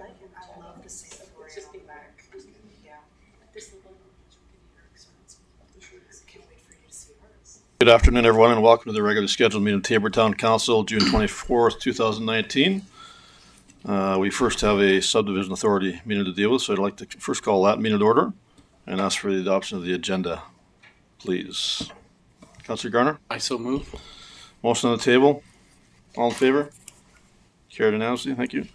I love to see Florian on the back. Yeah. Can't wait for you to see ours. Good afternoon, everyone, and welcome to the regularly scheduled meeting of Taber Town Council, June 24th, 2019. We first have a subdivision authority meeting to deal with, so I'd like to first call that meeting to order and ask for the adoption of the agenda, please. Councillor Garner? I so move. Motion on the table. All in favor? Carried unanimously. Thank you.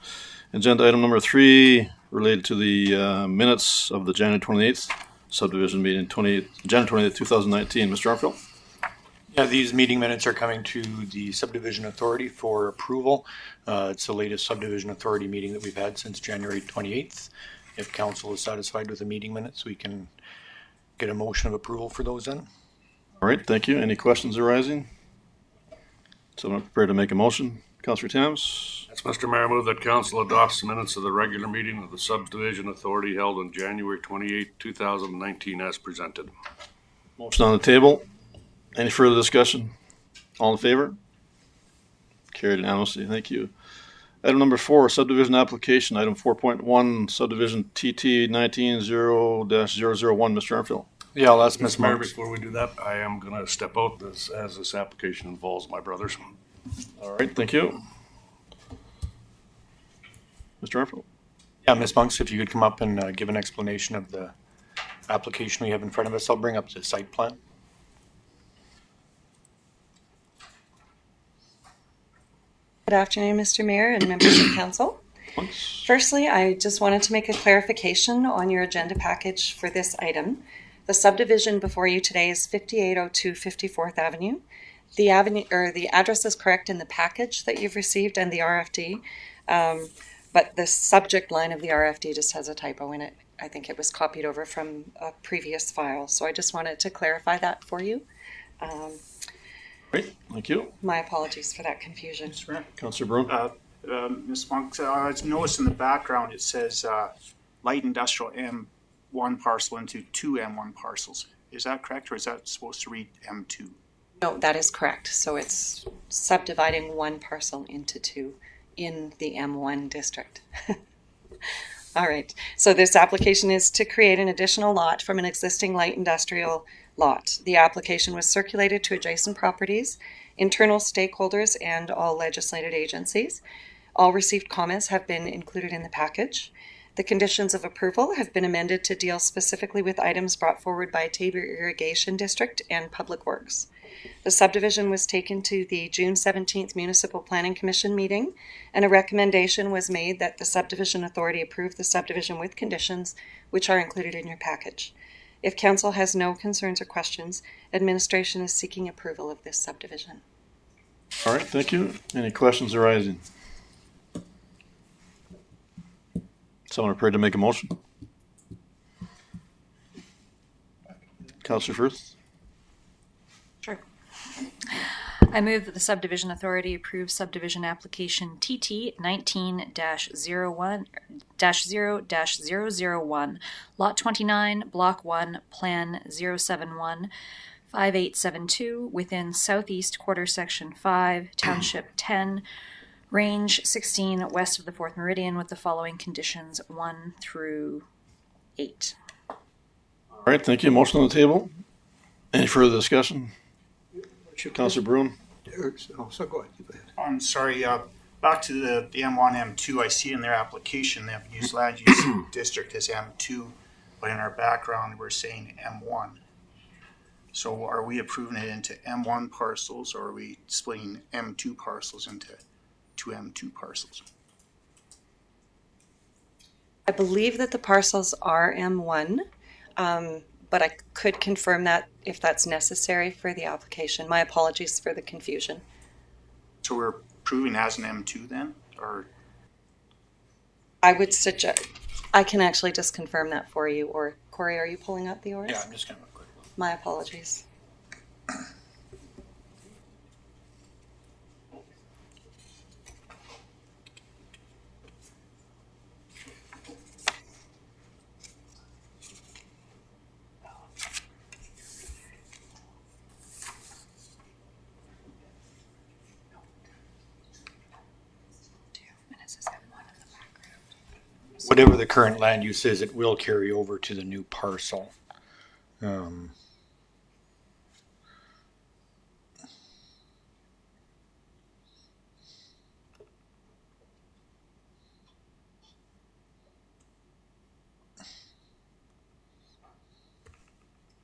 Agenda item number 3 related to the minutes of the January 28th subdivision meeting, January 28th, 2019. Mr. Armfield? Yeah, these meeting minutes are coming to the subdivision authority for approval. It's the latest subdivision authority meeting that we've had since January 28th. If council is satisfied with the meeting minutes, we can get a motion of approval for those then. All right, thank you. Any questions arising? Someone prepared to make a motion? Councillor Tams? Yes, Mr. Mayor, I move that council adopts the minutes of the regular meeting of the subdivision authority held on January 28, 2019 as presented. Motion on the table. Any further discussion? All in favor? Carried unanimously. Thank you. Item number 4, subdivision application, item 4.1, subdivision TT 19-0-001. Mr. Armfield? Yeah, I'll ask Mr. Ms. Mayor, Monks. before we do that, I am going to step out as this application involves my brothers. All right, thank you. Mr. Armfield? Yeah, Ms. Monks, if you could come up and give an explanation of the application we have in front of us. I'll bring up the site plan. Good afternoon, Mr. Mayor and members of council. Firstly, I just wanted to make a clarification on your agenda package for this item. The subdivision before you today is 5802 54th Avenue. The address is correct in the package that you've received and the RFD, but the subject line of the RFD just has a typo in it. I think it was copied over from a previous file, so I just wanted to clarify that for you. Great, thank you. My apologies for that confusion. Councillor Brown? Ms. Monks, I noticed in the background it says light industrial M1 parcel into 2 M1 parcels. Is that correct, or is that supposed to read M2? No, that is correct. So it's subdividing one parcel into 2 in the M1 district. All right. So this application is to create an additional lot from an existing light industrial lot. The application was circulated to adjacent properties, internal stakeholders, and all legislated agencies. All received comments have been included in the package. The conditions of approval have been amended to deal specifically with items brought forward by Taber Irrigation District and Public Works. The subdivision was taken to the June 17th Municipal Planning Commission meeting, and a recommendation was made that the subdivision authority approve the subdivision with conditions which are included in your package. If council has no concerns or questions, administration is seeking approval of this subdivision. All right, thank you. Any questions arising? Someone prepared to make a motion? Councillor Firth? Sure. I move that the subdivision authority approve subdivision application TT 19-0-0-001, lot 29, block 1, plan 071, 5872 within southeast quarter section 5, township 10, range 16 west of the 4th meridian with the following conditions 1 through 8. All right, thank you. Motion on the table. Any further discussion? Councillor Bruin? So go ahead. I'm sorry, back to the M1, M2, I see in their application they've used land use district as M2, but in our background we're saying M1. So are we approving it into M1 parcels, or are we splitting M2 parcels into 2 M2 parcels? I believe that the parcels are M1, but I could confirm that if that's necessary for the application. My apologies for the confusion. So we're approving as an M2 then, or? I would suggest, I can actually just confirm that for you, or Corey, are you pulling up the ORS? Yeah, I'm just going to quick look. My apologies. Whatever the current land use is, it will carry over to the new parcel.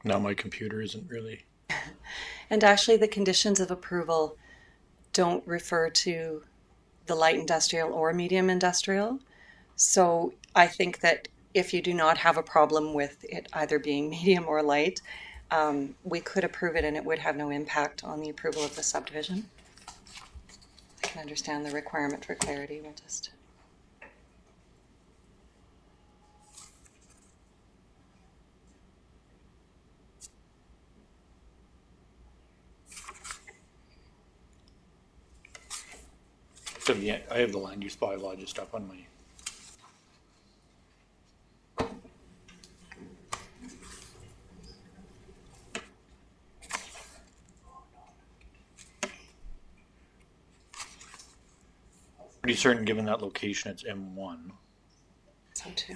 Now my computer isn't really. And actually, the conditions of approval don't refer to the light industrial or medium industrial. So I think that if you do not have a problem with it either being medium or light, we could approve it and it would have no impact on the approval of the subdivision. I can understand the requirement for clarity. We'll just. So yeah, I have the land use bylaw just up on my. Pretty certain, given that location, it's M1. So too.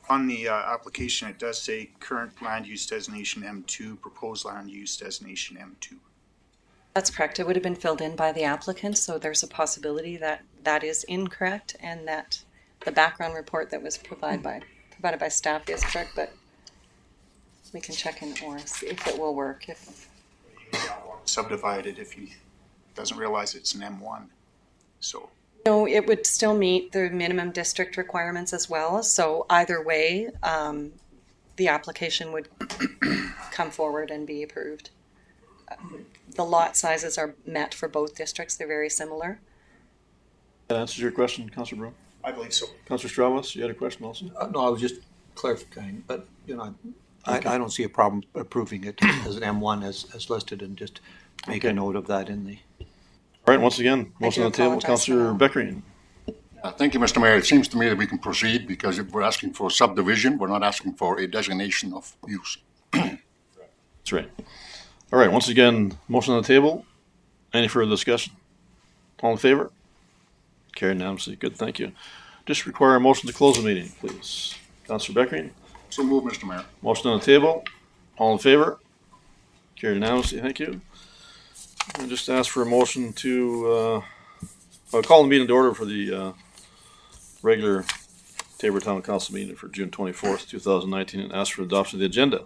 On the application, it does say current land use designation M2, proposed land use designation M2. That's correct. It would have been filled in by the applicant, so there's a possibility that that is incorrect and that the background report that was provided by staff is correct, but we can check in or see if it will work. If Subdivided if he doesn't realize it's an M1. So no, it would still meet the minimum district requirements as well. So either way, the application would come forward and be approved. The lot sizes are met for both districts. They're very similar. That answers your question, Councillor Brown. I believe so. Councillor Stravos, you had a question also? No, I was just clarifying, but, you know, I don't see a problem approving it as an M1 as listed, and just make a note of that in the. All right, once again, motion on the table, apologize for Councillor that. Beckering. Thank you, Mr. Mayor. It seems to me that we can proceed because if we're asking for a subdivision, we're not asking for a designation of use. That's right. All right, once again, motion on the table. Any further discussion? All in favor? Carried unanimously. Good, thank you. Just require a motion to close the meeting, please. Councillor Beckering, So move, Mr. Mayor. motion on the table. All in favor? Carried unanimously, thank you. I just ask for a motion to, I'll call the meeting to order for the regular Taber Town Council meeting for June 24th, 2019, and ask for adoption of the agenda.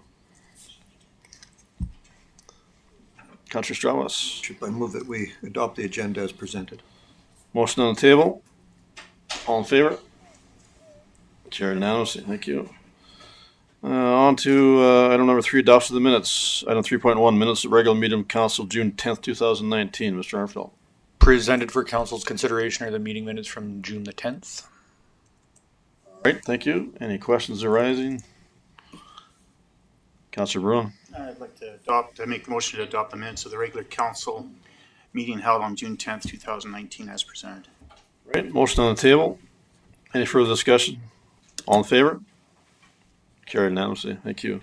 Councillor Stravos, I move that we adopt the agenda as presented. motion on the table. All in favor? Carried unanimously, thank you. On to item number 3, adoption of the minutes. Item 3.1, minutes of regular meeting of council, June 10th, 2019. Mr. Armfield. Presented for council's consideration are the meeting minutes from June the 10th. All right, thank you. Any questions arising? Councillor Bruin. I'd like to make the motion to adopt the minutes of the regular council meeting held on June 10th, 2019 as presented. All right, motion on the table. Any further discussion? All in favor? Carried unanimously. Thank you.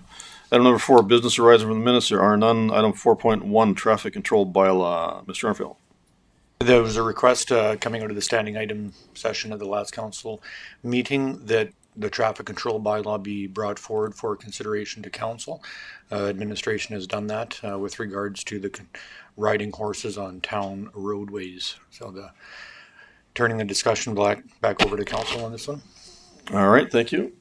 Item number 4, business arising from the minutes. There are none. Item 4.1, traffic control bylaw. Mr. Armfield. There was a request coming out of the standing item session of the last council meeting that the traffic control bylaw be brought forward for consideration to council. Administration has done that with regards to the riding horses on town roadways. So turning the discussion back over to council on this one. All right, thank you.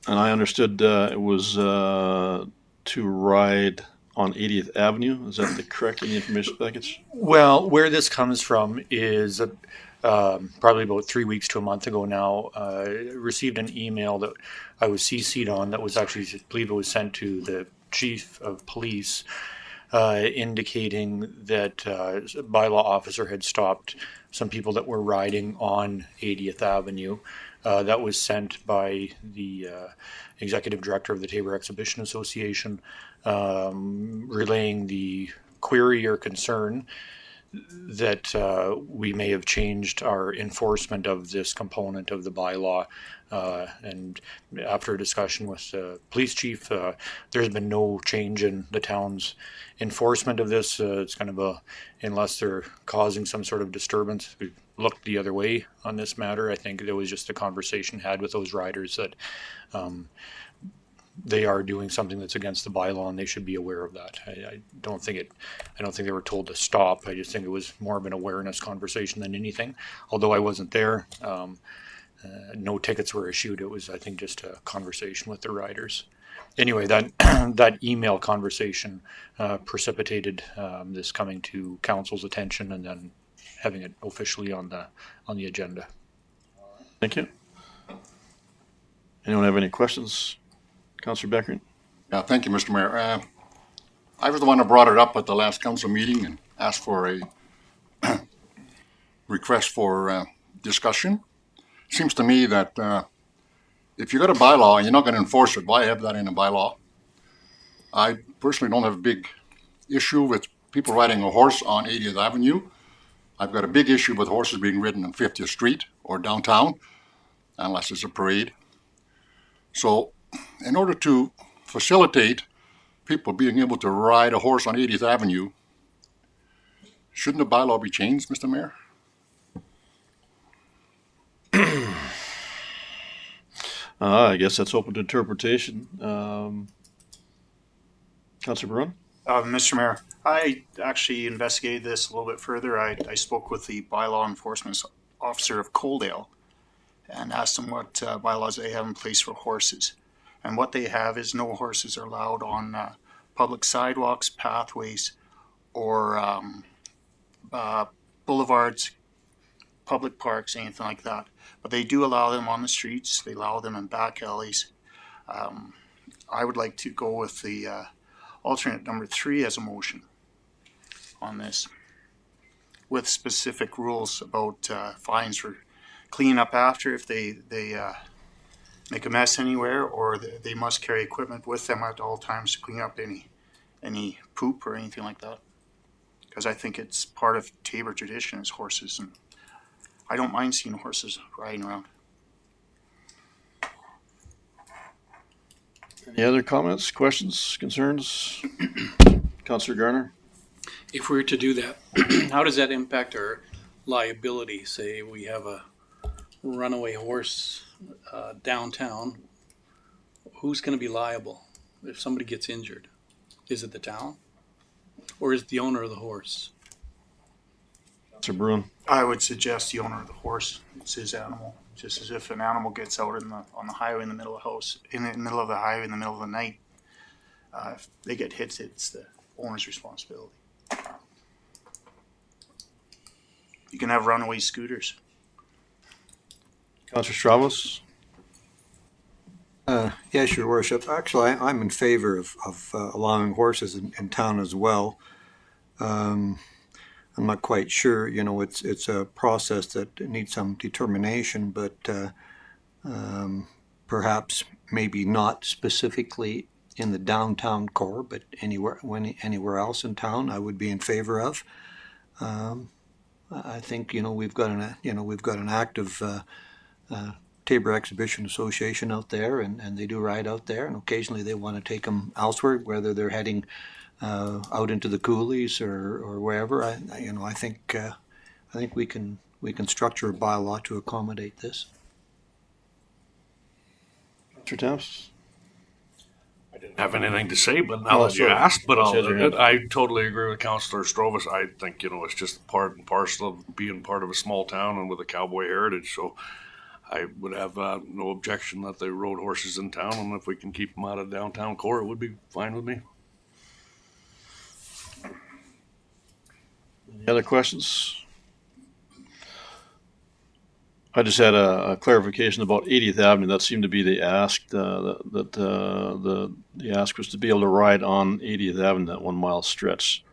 And I understood it was to ride on 80th Avenue. Is that the correct in the information package? Well, where this comes from is probably about 3 weeks to a month ago now, received an email that I was CC'd on that was actually, I believe it was sent to the chief of police, indicating that a bylaw officer had stopped some people that were riding on 80th Avenue. That was sent by the executive director of the Taber Exhibition Association, relaying the query or concern that we may have changed our enforcement of this component of the bylaw. And after a discussion with the police chief, there's been no change in the town's enforcement of this. It's kind of unless they're causing some sort of disturbance, we looked the other way on this matter. I think there was just a conversation had with those riders that they are doing something that's against the bylaw and they should be aware of that. I don't think they were told to stop. I just think it was more of an awareness conversation than anything. Although I wasn't there, no tickets were issued. It was, I think, just a conversation with the riders. Anyway, that that email conversation precipitated this coming to council's attention and then having it officially on the agenda. Thank you. Anyone have any questions? Councillor Beckering? Yeah, thank you, Mr. Mayor. I was the one that brought it up at the last council meeting and asked for a request for discussion. Seems to me that if you got a bylaw and you're not going to enforce it, why have that in a bylaw? I personally don't have a big issue with people riding a horse on 80th Avenue. I've got a big issue with horses being ridden on 50th Street or downtown, unless it's a parade. So in order to facilitate people being able to ride a horse on 80th Avenue, shouldn't the bylaw be changed, Mr. Mayor? I guess that's open to interpretation. Councillor Barone? Mr. Mayor, I actually investigated this a little bit further. I spoke with the bylaw enforcement officer of Coaldale and asked them what bylaws they have in place for horses. And what they have is no horses are allowed on public sidewalks, pathways, or boulevards, public parks, anything like that. But they do allow them on the streets. They allow them in back alleys. I would like to go with the alternate number 3 as a motion on this, with specific rules about fines for cleaning up after if they make a mess anywhere, or they must carry equipment with them at all times to clean up any poop or anything like that. Because I think it's part of Tabor tradition is horses, and I don't mind seeing horses riding around. Any other comments, questions, concerns? Councillor Garner? If we were to do that, how does that impact our liability? Say we have a runaway horse downtown, who's going to be liable if somebody gets injured? Is it the town, or is it the owner of the horse? Councillor Barone? I would suggest the owner of the horse. It's his animal. Just as if an animal gets out on the highway in the middle of the house, in the middle of the highway in the middle of the night, if they get hit, it's the owner's responsibility. You can have runaway scooters. Councillor Stravos? Yes, Your Worship. Actually, I'm in favor of allowing horses in town as well. I'm not quite sure, it's a process that needs some determination, but perhaps maybe not specifically in the downtown core, but anywhere else in town, I would be in favor of. I think we've got an active Tabor Exhibition Association out there, and they do ride out there, and occasionally they want to take them elsewhere, whether they're heading out into the coulees or wherever. I think we can structure a bylaw to accommodate this. Councillor Taps? I didn't have anything to say, but now that you asked, but I totally agree with Councillor Strovus. I think, it's just part and parcel of being part of a small town and with a cowboy heritage. So I would have no objection that they rode horses in town, and if we can keep them out of downtown core, it would be fine with me. Any other questions? I just had a clarification about 80th Avenue. That seemed to be the ask. The ask was to be able to ride on 80th Avenue, that 1 mile stretch.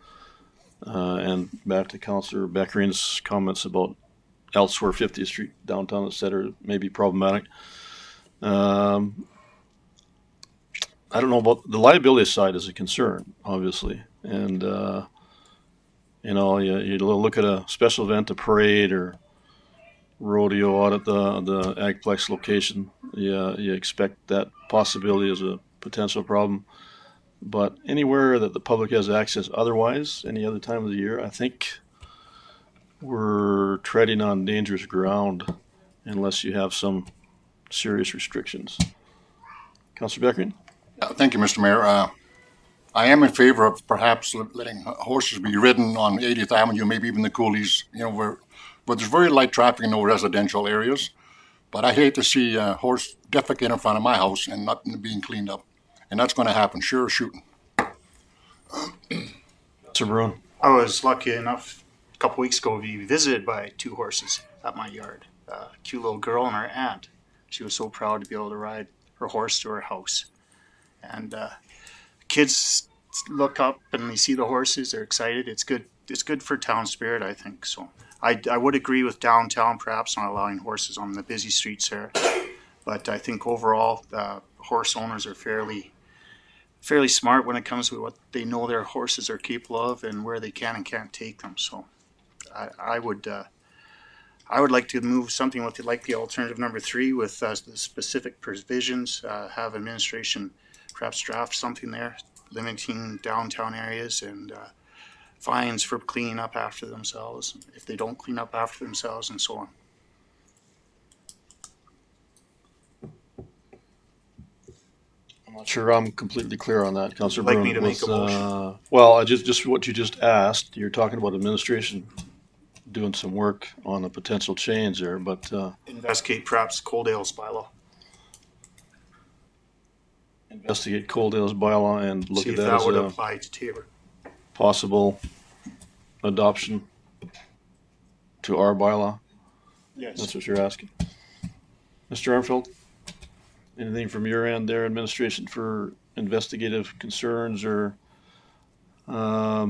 And back to Councillor Beckering's comments about elsewhere, 50th Street, downtown, etc., may be problematic. I don't know about the liability side is a concern, obviously, and You know, you look at a special event, a parade or rodeo out at the Agplex location. You expect that possibility as a potential problem. But anywhere that the public has access otherwise, any other time of the year, I think we're treading on dangerous ground unless you have some serious restrictions. Councillor Beckering? Thank you, Mr. Mayor. I am in favor of perhaps letting horses be ridden on 80th Avenue, maybe even the Coolies, you know, where there's very light traffic in no residential areas. But I hate to see a horse defecate in front of my house and nothing being cleaned up. And that's going to happen, sure as shooting. Mr. Bruin? I was lucky enough a couple weeks ago to be visited by 2 horses at my yard. A cute little girl and her aunt. She was so proud to be able to ride her horse to her house. And kids look up and they see the horses, they're excited. It's good. It's good for town spirit, I think. So I would agree with downtown perhaps not allowing horses on the busy streets there. But I think overall horse owners are fairly smart when it comes to what they know their horses are capable of and where they can and can't take them. So I would like to move something with like the alternative number 3 with the specific provisions, have administration perhaps draft something there limiting downtown areas and fines for cleaning up after themselves if they don't clean up after themselves and so on. I'm not sure I'm completely clear on that, Councillor Like Bruin. me to make a motion? Well, just what you just asked, you're talking about administration doing some work on a potential change there, but Investigate perhaps Coaldale's bylaw. investigate Coaldale's bylaw and look See at if that that as would a apply to Tabor. possible adoption to our bylaw. That's Yes. what you're asking. Mr. Armfield, anything from your end there, administration, for investigative concerns or, I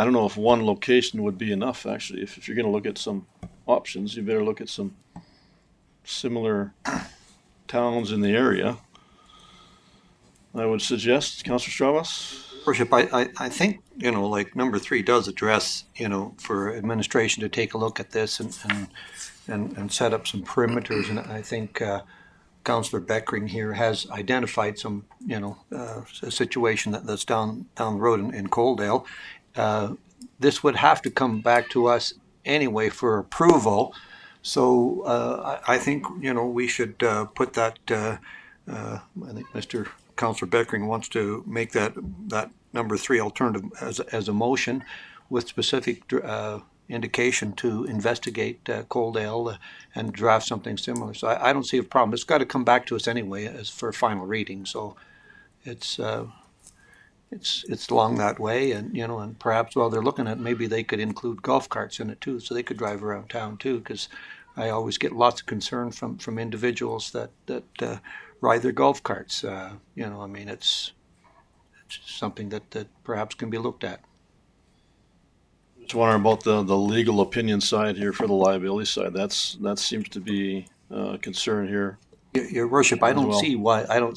don't know if one location would be enough, actually. If you're gonna look at some options, you better look at some similar towns in the area. I would suggest, Councillor Strauss? Worship, I think, you know, like number 3 does address, you know, for administration to take a look at this and set up some perimeters. And I think Councillor Beckering here has identified some, you know, a situation that's down the road in Coaldale. This would have to come back to us anyway for approval. So I think, you know, we should put that, I think Mr. Councillor Beckering wants to make that number 3 alternative as a motion with specific indication to investigate Coaldale and draft something similar. So I don't see a problem. It's got to come back to us anyway as for final reading. So it's along that way, and you know, and perhaps while they're looking at it, maybe they could include golf carts in it too, so they could drive around town too. Because I always get lots of concern from individuals that ride their golf carts. You know, I mean, it's something that perhaps can be looked at. Just wondering about the legal opinion side here for the liability side. That seems to be a concern here. Your Worship, I don't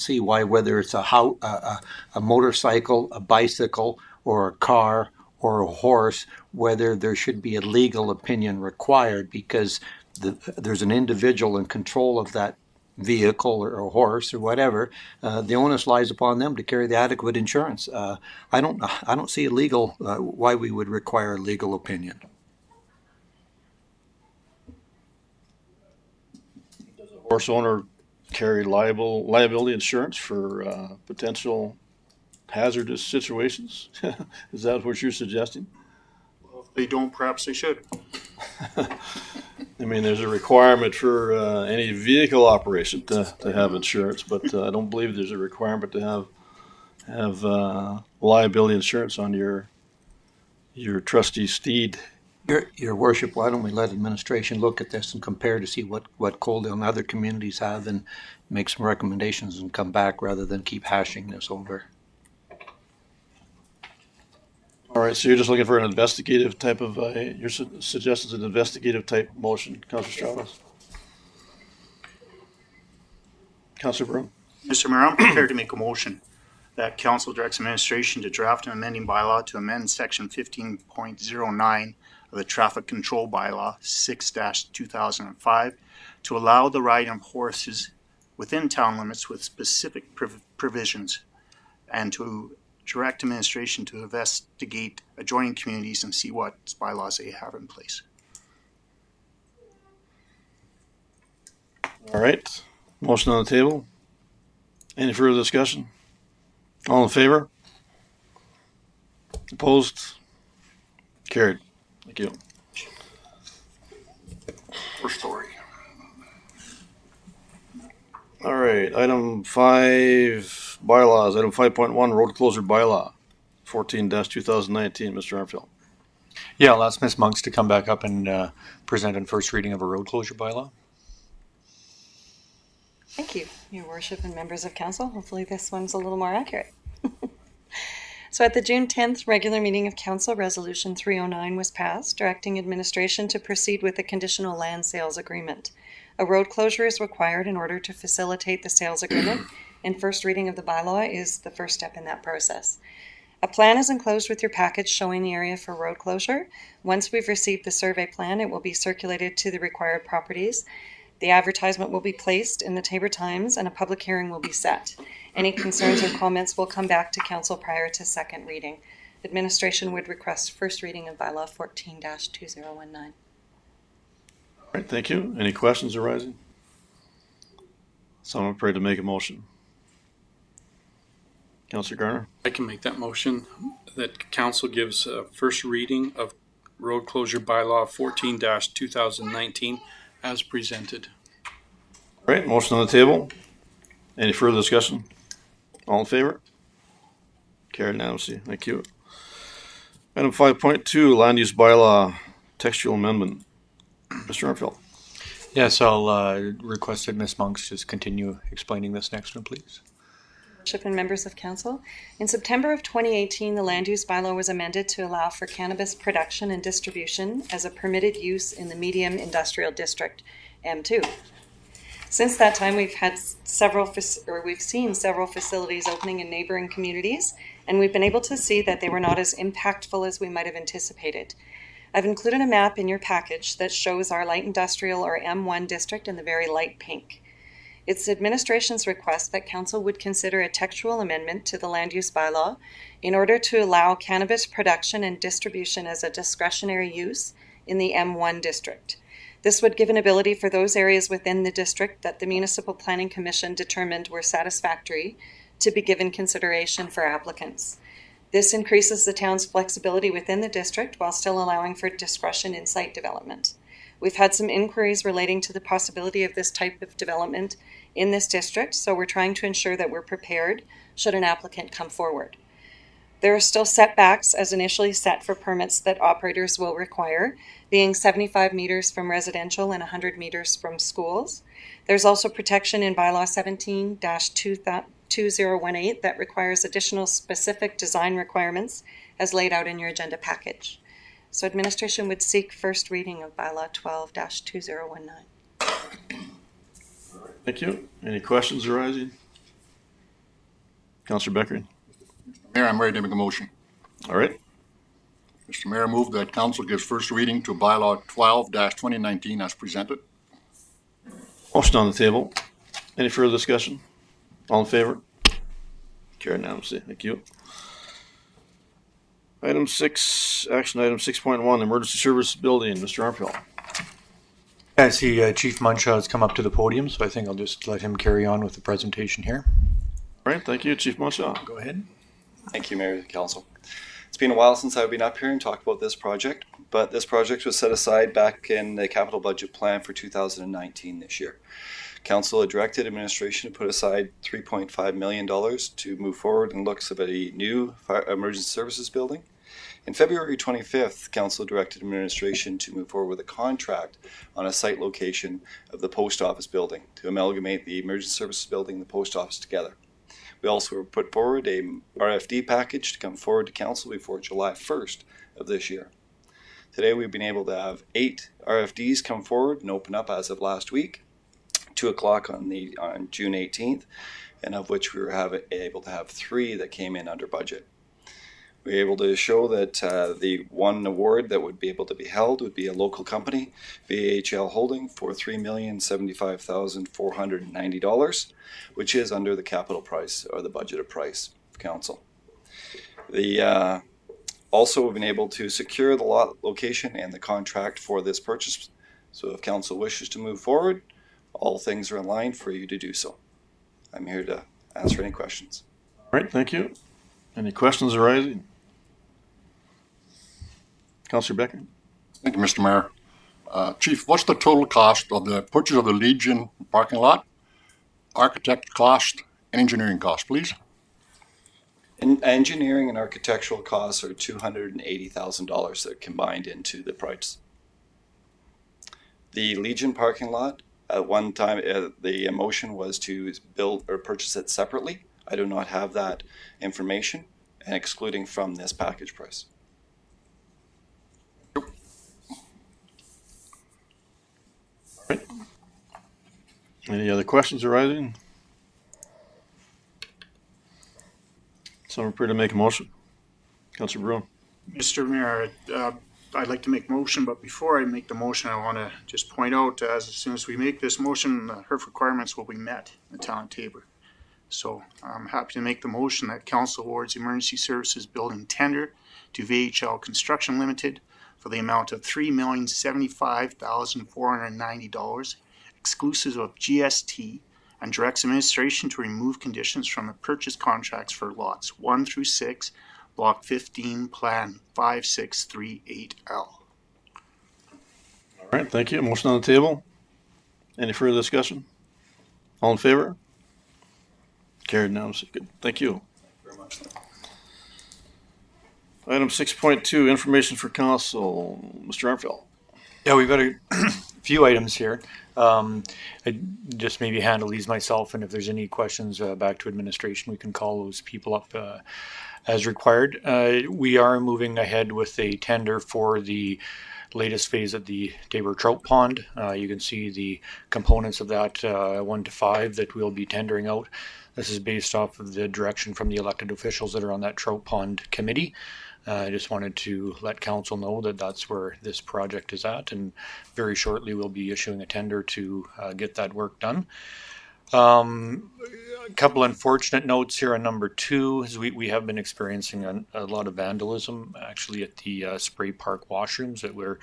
see why whether it's a motorcycle, a bicycle, or a car or a horse, whether there should be a legal opinion required, because there's an individual in control of that vehicle or a horse or whatever. The onus lies upon them to carry the adequate insurance. I don't see a legal why we would require a legal opinion. Does a horse owner carry liability insurance for potential hazardous situations? Is that what you're suggesting? Well, if they don't, perhaps they should. I mean, there's a requirement for any vehicle operation to have insurance, but I don't believe there's a requirement to have liability insurance on your trusty steed. Your Worship, why don't we let administration look at this and compare to see what Coaldale and other communities have and make some recommendations and come back rather than keep hashing this over. All right, so you're just looking for an investigative type of, your suggestions an investigative type motion, Councillor Strauss? Councillor Brown? Mr. Mayor, I'm prepared to make a motion that council directs administration to draft an amending bylaw to amend section 15.09 of the traffic control bylaw 6-2005 to allow the riding of horses within town limits with specific provisions, and to direct administration to investigate adjoining communities and see what bylaws they have in place. All right. Motion on the table. Any further discussion? All in favor? Opposed? Carried. Thank you. First story. All right. Item 5, bylaws. Item 5.1, road closure bylaw, 14-2019. Mr. Armfield. Yeah, I'll ask Ms. Monks to come back up and present on first reading of a road closure bylaw. Thank you, Your Worship and members of council. Hopefully this one's a little more accurate. So at the June 10th regular meeting of council, Resolution 309 was passed, directing administration to proceed with a conditional land sales agreement. A road closure is required in order to facilitate the sales agreement, and first reading of the bylaw is the first step in that process. A plan is enclosed with your package showing the area for road closure. Once we've received the survey plan, it will be circulated to the required properties. The advertisement will be placed in the Taber Times and a public hearing will be set. Any concerns or comments will come back to council prior to second reading. Administration would request first reading of bylaw 14-2019. All right, thank you. Any questions arising? Someone prepared to make a motion? Councillor Garner? I can make that motion that council gives a first reading of road closure bylaw 14-2019 as presented. All right, motion on the table. Any further discussion? All in favor? Carried unanimously. Thank you. Item 5.2, land use bylaw, textual amendment. Mr. Armfield. Yes, I'll request that Ms. Monks just continue explaining this next one, please. Worship and members of council. In September of 2018, the land use bylaw was amended to allow for cannabis production and distribution as a permitted use in the medium industrial district, M2. Since that time, we've seen several facilities opening in neighboring communities, and we've been able to see that they were not as impactful as we might have anticipated. I've included a map in your package that shows our light industrial or M1 district in the very light pink. It's administration's request that council would consider a textual amendment to the land use bylaw in order to allow cannabis production and distribution as a discretionary use in the M1 district. This would give an ability for those areas within the district that the Municipal Planning Commission determined were satisfactory to be given consideration for applicants. This increases the town's flexibility within the district while still allowing for discretion in site development. We've had some inquiries relating to the possibility of this type of development in this district, so we're trying to ensure that we're prepared should an applicant come forward. There are still setbacks as initially set for permits that operators will require, being 75 meters from residential and 100 meters from schools. There's also protection in bylaw 17-2018 that requires additional specific design requirements as laid out in your agenda package. So administration would seek first reading of bylaw 12-2019. Thank you. Any questions arising? Councillor Beckering. Mayor, I'm ready to make a motion. All right. Mr. Mayor, I move that council gives first reading to bylaw 12-2019 as presented. Motion on the table. Any further discussion? All in favor? Carried unanimously. Thank you. Item 6, action item 6.1, emergency service building. Mr. Armfield. I see Chief Muncha has come up to the podium, so I think I'll just let him carry on with the presentation here. All right. Thank you, Chief Muncha. Go ahead. Thank you, Mayor and Council. It's been a while since I've been up here and talked about this project, but this project was set aside back in the capital budget plan for 2019 this year. Council had directed administration to put aside $3.5 million to move forward in looks of a new emergency services building. In February 25th, Council directed administration to move forward with a contract on a site location of the post office building to amalgamate the emergency services building and the post office together. We also put forward a RFD package to come forward to Council before July 1st of this year. Today we've been able to have 8 RFDs come forward and open up as of last week, 2 o'clock on June 18th. and of which we were able to have 3 that came in under budget. We were able to show that the one award that would be able to be held would be a local company, VHL Holding, for $3,075,490, which is under the capital price or the budgeted price of council. Also, we've been able to secure the lot location and the contract for this purchase. So if council wishes to move forward, all things are in line for you to do so. I'm here to answer any questions. All right, thank you. Any questions arising? Councillor Becker? Thank you, Mr. Mayor. Chief, what's the total cost of the purchase of the Legion parking lot, architect cost, and engineering cost, please? Engineering and architectural costs are $280,000 that are combined into the price. The Legion parking lot, at one time, the motion was to build or purchase it separately. I do not have that information, and excluding from this package price. All right. Any other questions arising? Someone prepared to make a motion? Councillor Bruin. Mr. Mayor, I'd like to make a motion, but before I make the motion, I want to just point out, as soon as we make this motion, the HERF requirements will be met in the town of Taber. So I'm happy to make the motion that council awards emergency services building tender to VHL Construction Limited for the amount of $3,075,490, exclusive of GST, and directs administration to remove conditions from the purchase contracts for lots 1 through 6, Block 15, Plan 5638L. All right, thank you. Motion on the table. Any further discussion? All in favor? Carried now. Good. Thank you. Very much. Item 6.2, information for council. Mr. Armfield. Yeah, we've got a few items here. I just maybe handle these myself, and if there's any questions back to administration, we can call those people up as required. We are moving ahead with a tender for the latest phase of the Taber Trout Pond. You can see the components of that 1 to 5 that we'll be tendering out. This is based off of the direction from the elected officials that are on that Trout Pond committee. I just wanted to let council know that that's where this project is at, and very shortly we'll be issuing a tender to get that work done. A couple unfortunate notes here on number 2 is we have been experiencing a lot of vandalism actually at the Spray Park washrooms that we're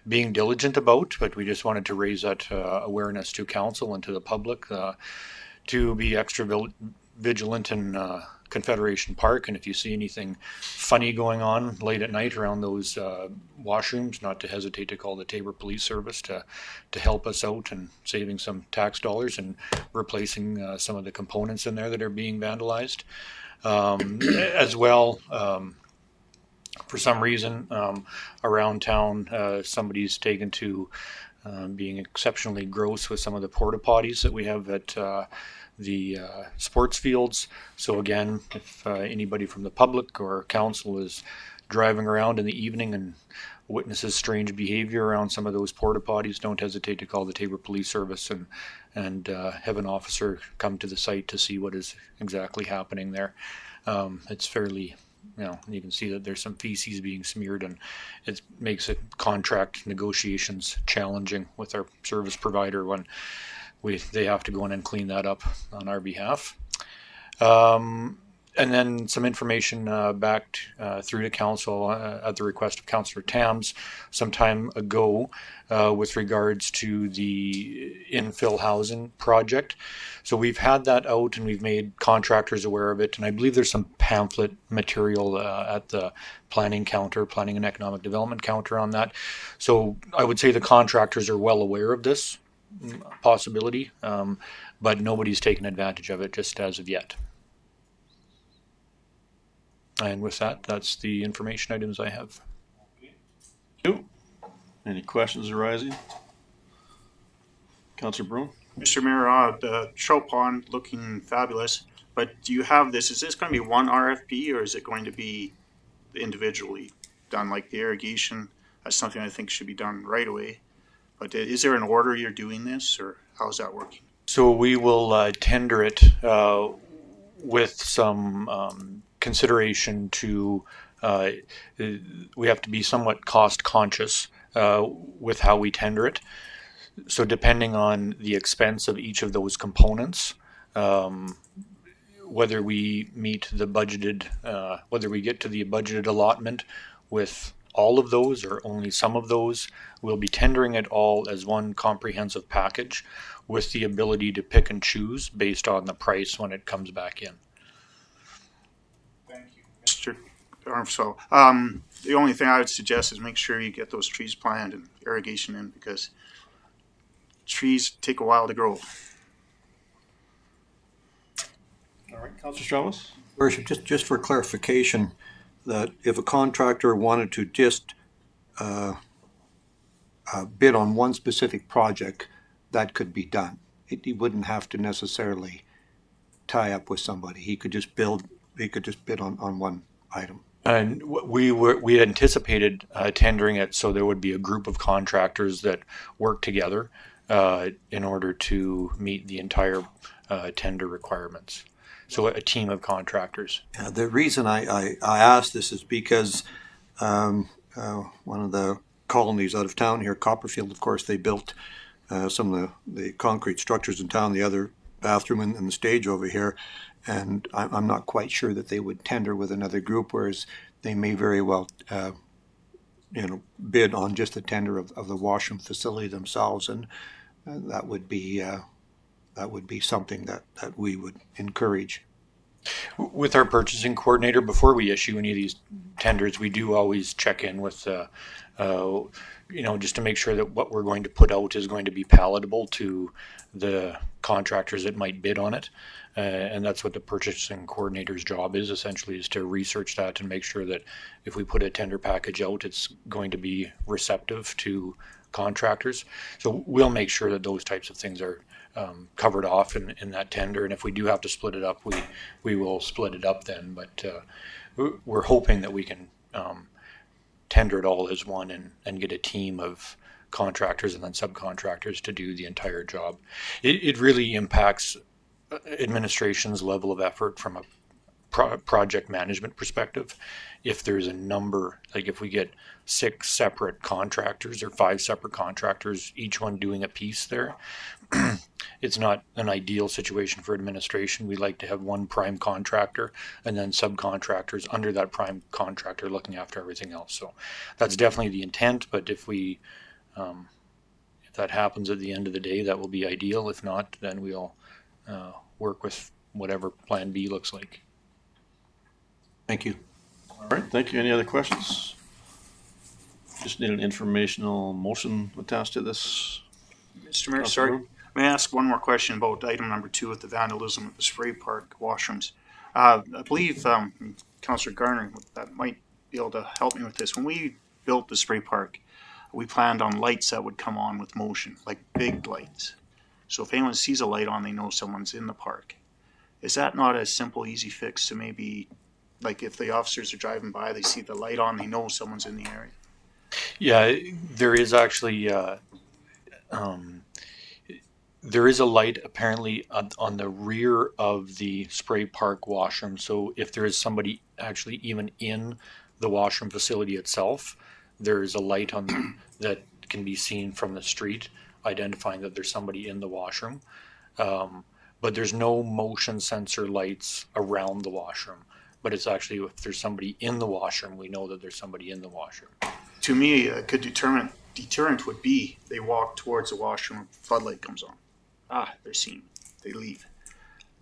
being diligent about, but we just wanted to raise that awareness to council and to the public to be extra vigilant in Confederation Park, and if you see anything funny going on late at night around those washrooms, not to hesitate to call the Taber Police Service to help us out and saving some tax dollars and replacing some of the components in there that are being vandalized. As well, for some reason around town, somebody's taken to being exceptionally gross with some of the porta potties that we have at the sports fields. So again, if anybody from the public or council is driving around in the evening and witnesses strange behavior around some of those porta potties, don't hesitate to call the Taber Police Service and have an officer come to the site to see what is exactly happening there. It's fairly, you can see that there's some feces being smeared, and it makes it contract negotiations challenging with our service provider when they have to go in and clean that up on our behalf. And then some information back through to council at the request of Councillor Tams some time ago with regards to the infill housing project. So we've had that out and we've made contractors aware of it, and I believe there's some pamphlet material at the planning and economic development counter on that. So I would say the contractors are well aware of this possibility, but nobody's taken advantage of it just as of yet. And with that, that's the information items I have. Thank you. Any questions arising? Councillor Bruin? Mr. Mayor, the trout pond looking fabulous, but do you have this, is this going to be one RFP or is it going to be individually done like the irrigation? That's something I think should be done right away. But is there an order you're doing this, or how's that working? So we will tender it with some consideration to, we have to be somewhat cost conscious with how we tender it. So depending on the expense of each of those components, whether we meet the budgeted, whether we get to the budgeted allotment with all of those or only some of those, we'll be tendering it all as one comprehensive package with the ability to pick and choose based on the price when it comes back in. Thank you, Mr. Armstrong. The only thing I would suggest is make sure you get those trees planted and irrigation in, because trees take a while to grow. All right, Councilor Strauss? Worship, just for clarification, that if a contractor wanted to just bid on one specific project, that could be done. He wouldn't have to necessarily tie up with somebody. He could just bid on one item. And we had anticipated tendering it so there would be a group of contractors that work together in order to meet the entire tender requirements. So a team of contractors. The reason I asked this is because one of the colonies out of town here, Copperfield, of course, they built some of the concrete structures in town, the other bathroom and the stage over here, and I'm not quite sure that they would tender with another group, whereas they may very well bid on just the tender of the washroom facility themselves, and that would be something that we would encourage. With our purchasing coordinator, before we issue any of these tenders, we do always check in with, just to make sure that what we're going to put out is going to be palatable to the contractors that might bid on it. And that's what the purchasing coordinator's job is, essentially, is to research that and make sure that if we put a tender package out, it's going to be receptive to contractors. So we'll make sure that those types of things are covered off in that tender, and if we do have to split it up, we will split it up then. But we're hoping that we can tender it all as one and get a team of contractors and then subcontractors to do the entire job. It really impacts administration's level of effort from a project management perspective. If there's a number, like if we get 6 separate contractors or 5 separate contractors, each one doing a piece there, it's not an ideal situation for administration. We like to have one prime contractor and then subcontractors under that prime contractor looking after everything else. So that's definitely the intent, but if that happens at the end of the day, that will be ideal. If not, then we'll work with whatever plan B looks like. Thank you. All right, thank you. Any other questions? Just need an informational motion attached to this. Mr. Mayor, sorry. May I ask one more question about item number 2 with the vandalism at the Spray Park washrooms? I believe Councillor Garner that might be able to help me with this. When we built the Spray Park, we planned on lights that would come on with motion, like big lights. So if anyone sees a light on, they know someone's in the park. Is that not a simple, easy fix to maybe, like if the officers are driving by, they see the light on, they know someone's in the area? Yeah, there is actually there is a light apparently on the rear of the Spray Park washroom. So if there is somebody actually even in the washroom facility itself, there is a light on that can be seen from the street, identifying that there's somebody in the washroom. But there's no motion sensor lights around the washroom. But it's actually, if there's somebody in the washroom, we know that there's somebody in the washroom. To me, a good deterrent would be they walk towards the washroom, floodlight comes on. They're seen. They leave.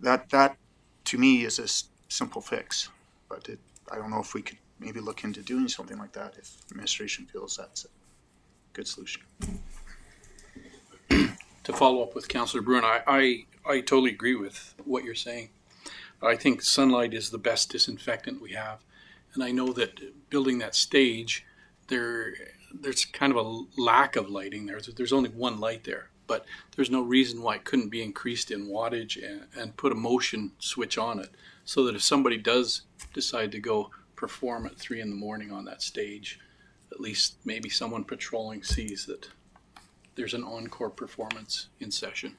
That to me is a simple fix. But I don't know if we could maybe look into doing something like that if administration feels that's a good solution. To follow up with Councillor Bruin, I totally agree with what you're saying. I think sunlight is the best disinfectant we have. And I know that building that stage, there's kind of a lack of lighting there. There's only one light there, but there's no reason why it couldn't be increased in wattage and put a motion switch on it so that if somebody does decide to go perform at 3 a.m. on that stage, at least maybe someone patrolling sees that there's an encore performance in session.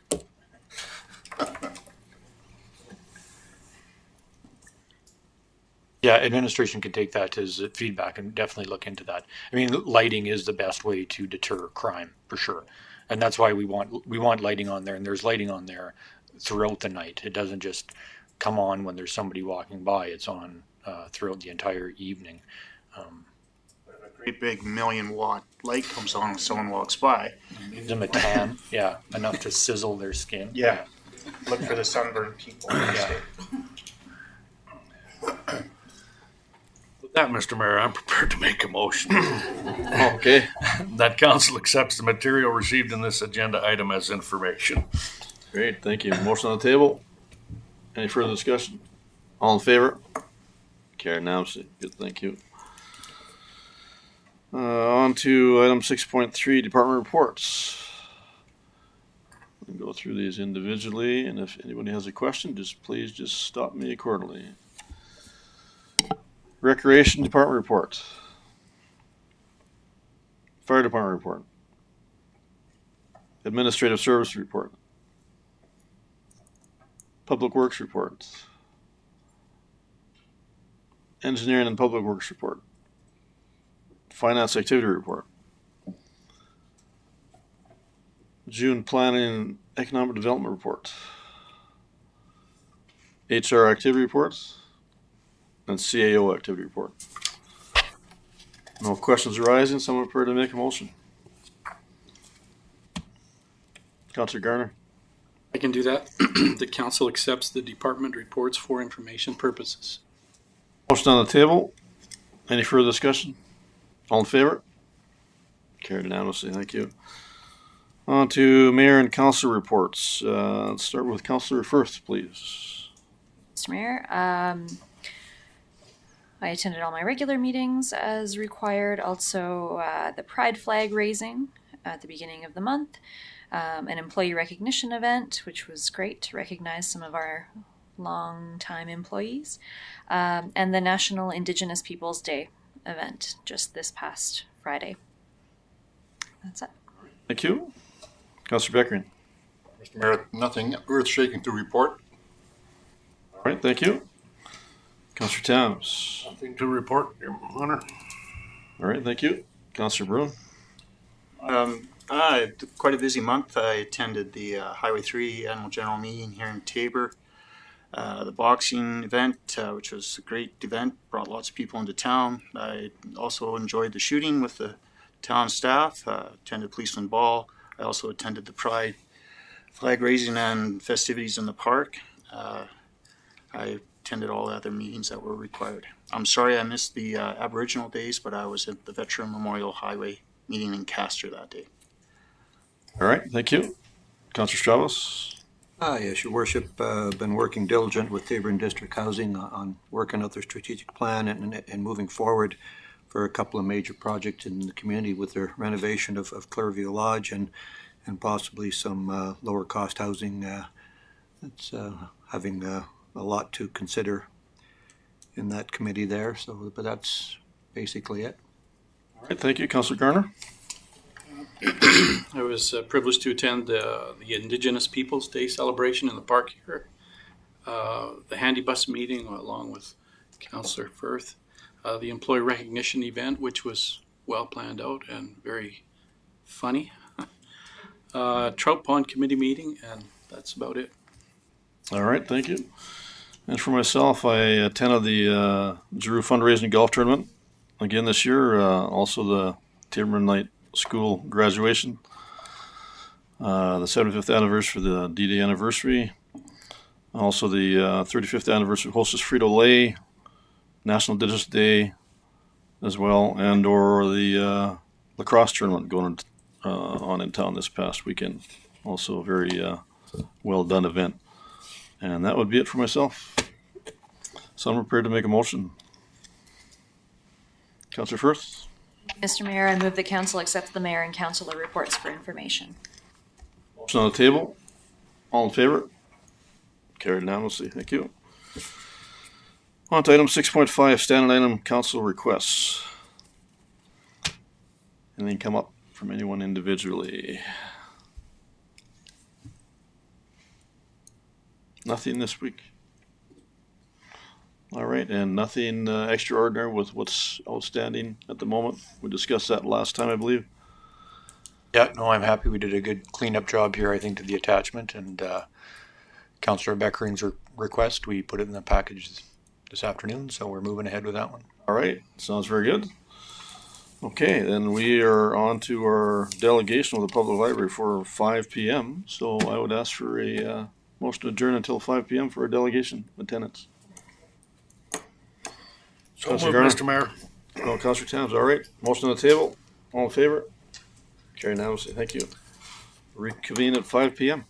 Yeah, administration can take that as feedback and definitely look into that. I mean, lighting is the best way to deter crime for sure, and that's why we want lighting on there, and there's lighting on there throughout the night. It doesn't just come on when there's somebody walking by. It's on throughout the entire evening. A great big 1,000,000-watt light comes on when someone walks by. Gives them a tan, yeah, enough to sizzle their skin. Yeah. Look for the sunburned people. Yeah. With that, Mr. Mayor, I'm prepared to make a motion Okay. that council accepts the material received in this agenda item as information. Great, thank you. Motion on the table. Any further discussion? All in favor? Carried unanimously. Good, thank you. On to item 6.3, department reports. We can go through these individually, and if anybody has a question, please stop me accordingly. Recreation department report. Fire department report. Administrative service report. Public works report. Engineering and public works report. Finance activity report. June planning and economic development report. HR activity reports. And CAO activity report. No questions arising. Someone prepared to make a motion. Councilor Garner. I can do that. The council accepts the department reports for information purposes. Motion on the table. Any further discussion? All in favor? Carried unanimously. Thank you. On to mayor and council reports. Let's start with Councilor Firth, please. Mr. Mayor, I attended all my regular meetings as required. Also, the Pride flag raising at the beginning of the month, an employee recognition event, which was great to recognize some of our long-time employees, and the National Indigenous Peoples Day event just this past Friday. That's it. Thank you. Councilor Beckering. Mr. Mayor, nothing earth-shaking to report. All right, thank you. Councilor Towns. Nothing to report, Your Honor. All right, thank you. Councilor Bruin. Quite a busy month. I attended the Highway 3 Annual General Meeting here in Tabor. The boxing event, which was a great event, brought lots of people into town. I also enjoyed the shooting with the town staff, attended Policeman Ball. I also attended the Pride flag raising and festivities in the park. I attended all the other meetings that were required. I'm sorry I missed the Aboriginal days, but I was at the Veteran Memorial Highway meeting in Castor that day. All right, thank you. Councilor Stravos. Yes, Your Worship, been working diligent with Tabor and District Housing on working out their strategic plan and moving forward for a couple of major projects in the community with their renovation of Clearview Lodge and possibly some lower cost housing. It's having a lot to consider in that committee there. So, but that's basically it. All right, thank you, Councilor Garner. I was privileged to attend the Indigenous Peoples Day celebration in the park here. The Handy Bus meeting along with Councillor Firth. The employee recognition event, which was well planned out and very funny. Trout Pond Committee meeting, and that's about it. All right, thank you. And for myself, I attended the Giroux Fundraising Golf Tournament again this year. Also the Tabor Night School graduation. The 75th anniversary for the D-Day anniversary. Also the 35th anniversary of Hostess Frito-Lay. National Indigenous Day as well, and or the lacrosse tournament going on in town this past weekend. Also a very well done event. And that would be it for myself. So I'm prepared to make a motion. Councillor Firth. Mr. Mayor, I move the council accept the mayor and councilor reports for information. Motion on the table. All in favor? Carried unanimously. Thank you. On to item 6.5, standing item council requests. Anything come up from anyone individually? Nothing this week. All right, and nothing extraordinary with what's outstanding at the moment. We discussed that last time, I believe. Yeah, no, I'm happy we did a good cleanup job here, I think, to the attachment, and Councillor Beckering's request, we put it in the package this afternoon, so we're moving ahead with that one. All right, sounds very good. Okay, then we are on to our delegation of the public library for 5 p.m. So I would ask for a motion to adjourn until 5 p.m. for our delegation attendance. So Councillor moved, Garner? Mr. Mayor. No, Councillor Towns, all right. Motion on the table. All in favor? Carry unanimously. Thank you. Reconvene at 5 p.m.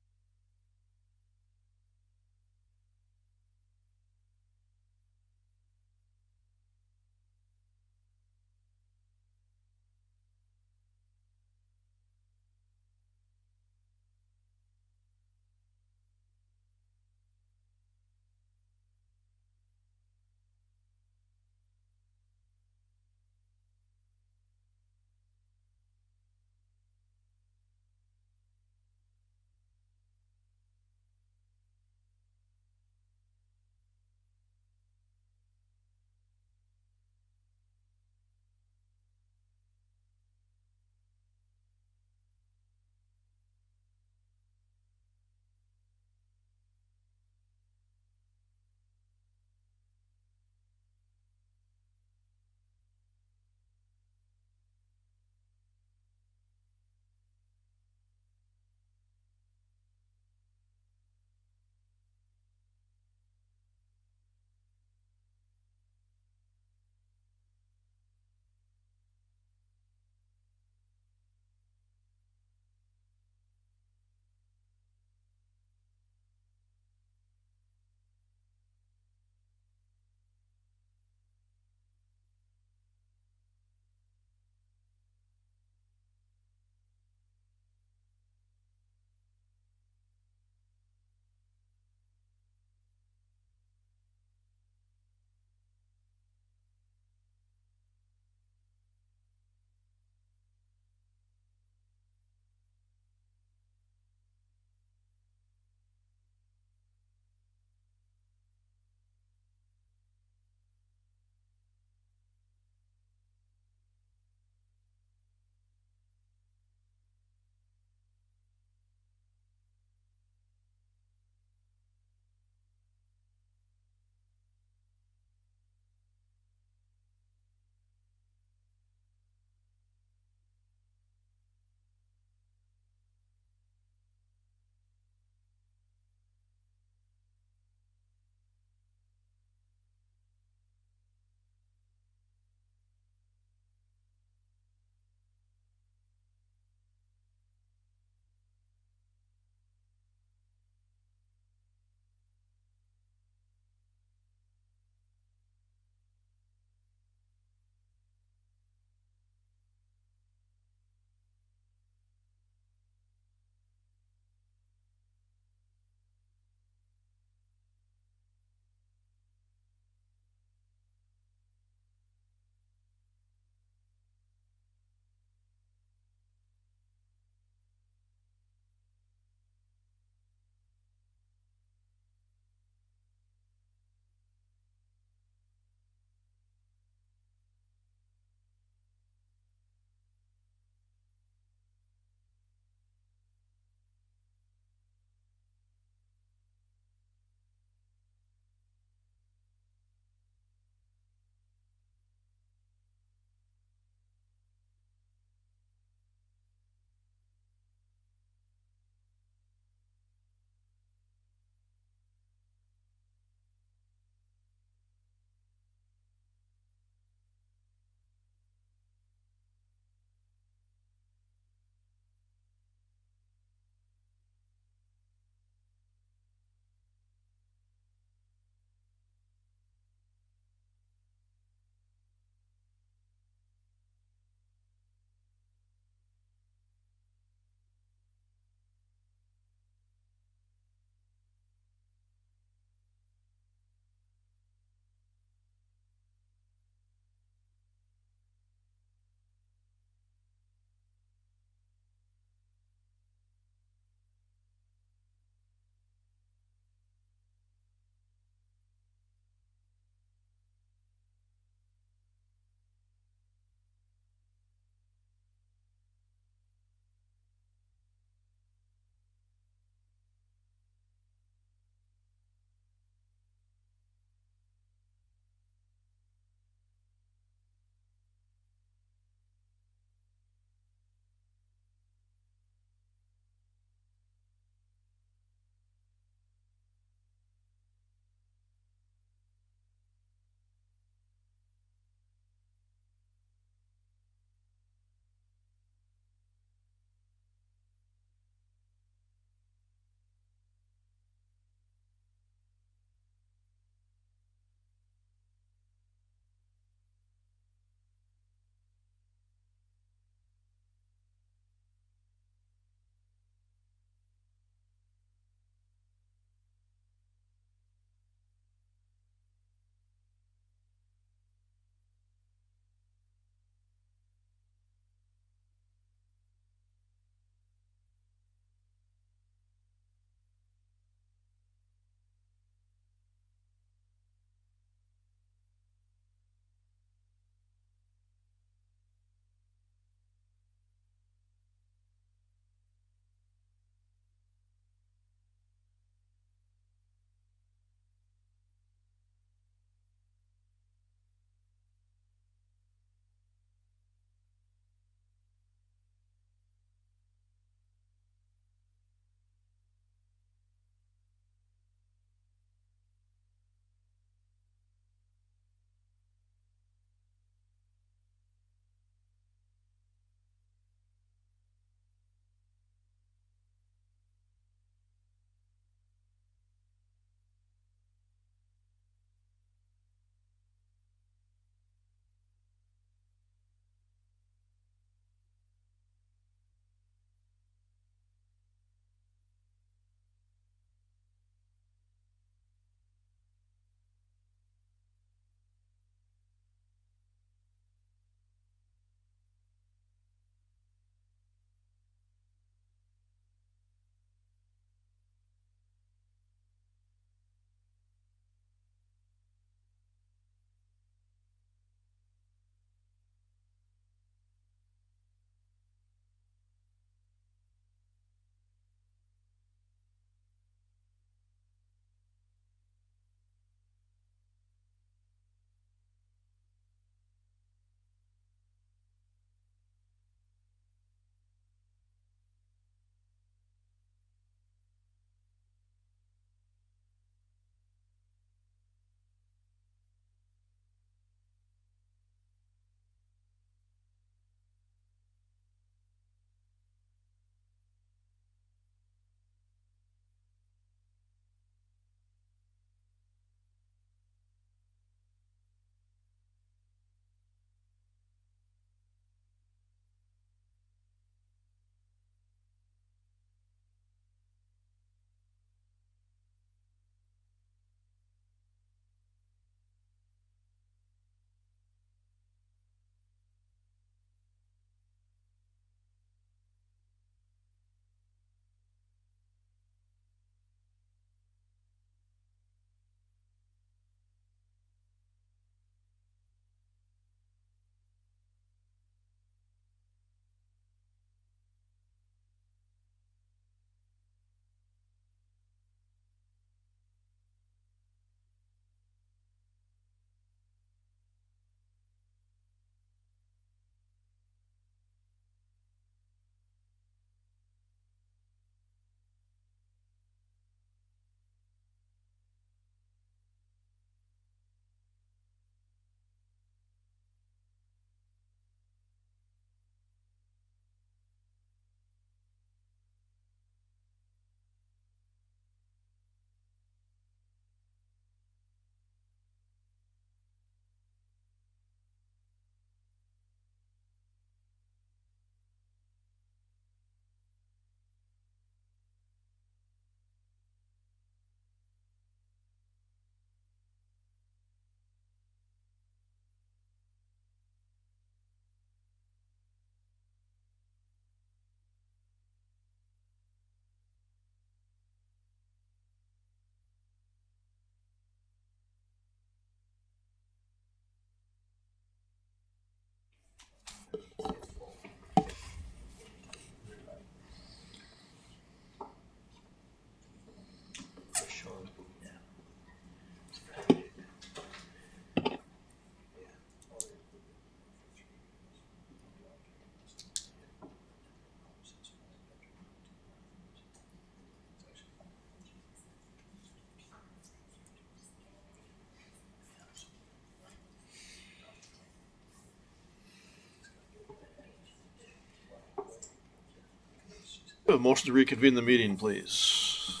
A motion to reconvene the meeting, please.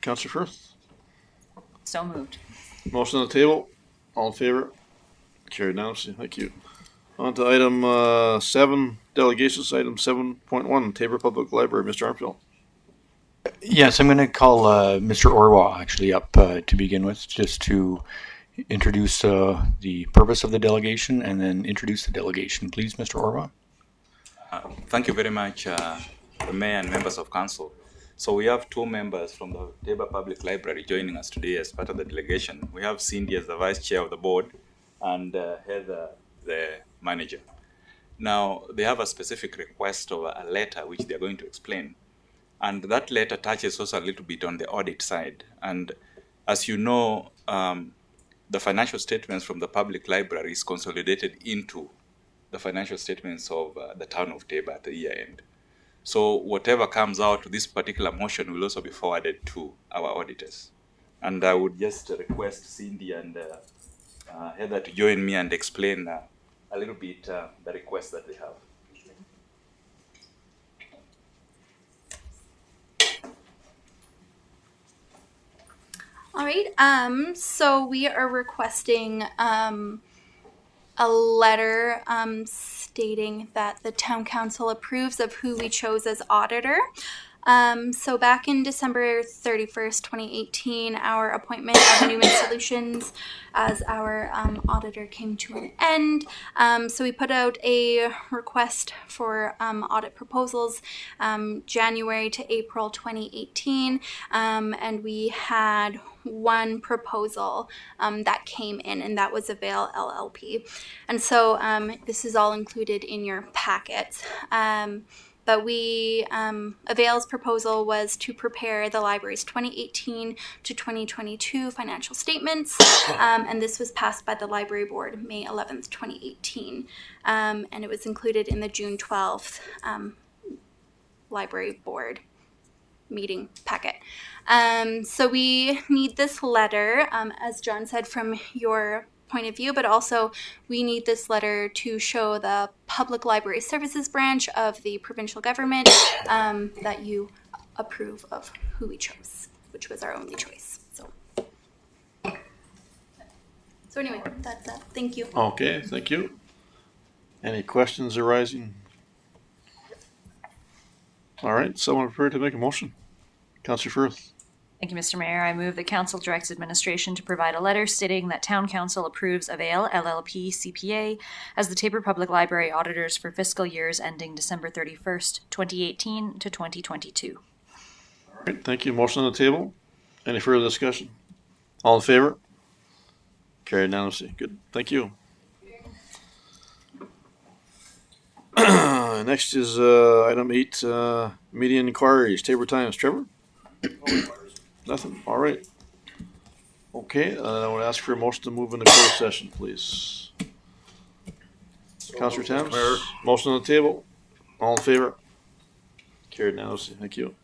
Councillor Firth, So moved. motion on the table. All in favor? Carried unanimously. Thank you. On to item 7, delegations, item 7.1, Tabor Public Library. Mr. Armfield. Yes, I'm going to call Mr. Orwa actually up to begin with, just to introduce the purpose of the delegation and then introduce the delegation. Please, Mr. Orwa. Thank you very much, the Mayor and members of Council. So we have 2 members from the Tabor Public Library joining us today as part of the delegation. We have Cindy as the Vice Chair of the Board and Heather, the Manager. Now, they have a specific request of a letter which they're going to explain. And that letter touches also a little bit on the audit side. And as you know, the financial statements from the public library is consolidated into the financial statements of the town of Tabor at the year end. So whatever comes out, this particular motion will also be forwarded to our auditors. And I would just request Cindy and Heather to join me and explain a little bit the request that they have. All right, so we are requesting a letter stating that the town council approves of who we chose as auditor. So back in December 31st, 2018, our appointment of Newman Solutions as our auditor came to an end. So we put out a request for audit proposals January to April 2018, and we had one proposal that came in, and that was Avail LLP. And so this is all included in your packets. But we, Avail's proposal was to prepare the library's 2018 to 2022 financial statements, and this was passed by the library board May 11th, 2018, and it was included in the June 12th library board meeting packet. So we need this letter, as John said, from your point of view, but also we need this letter to show the Public Library Services branch of the provincial government that you approve of who we chose, which was our only choice. So anyway, that's that. Thank you. Okay, thank you. Any questions arising? All right, someone prepared to make a motion? Councillor Firth. Thank you, Mr. Mayor. I move the council directs administration to provide a letter stating that town council approves Avail LLP CPA as the Tabor Public Library auditors for fiscal years ending December 31st, 2018 to 2022. All right, thank you. Motion on the table. Any further discussion? All in favor? Carried unanimously. Good. Thank you. Next is item 8, media inquiries. Tabor Times. Trevor? Nothing. All right. Okay, I would ask for a motion to move into closed session, please. Councillor Thames, motion on the table. All in favor? Carried unanimously. Thank you.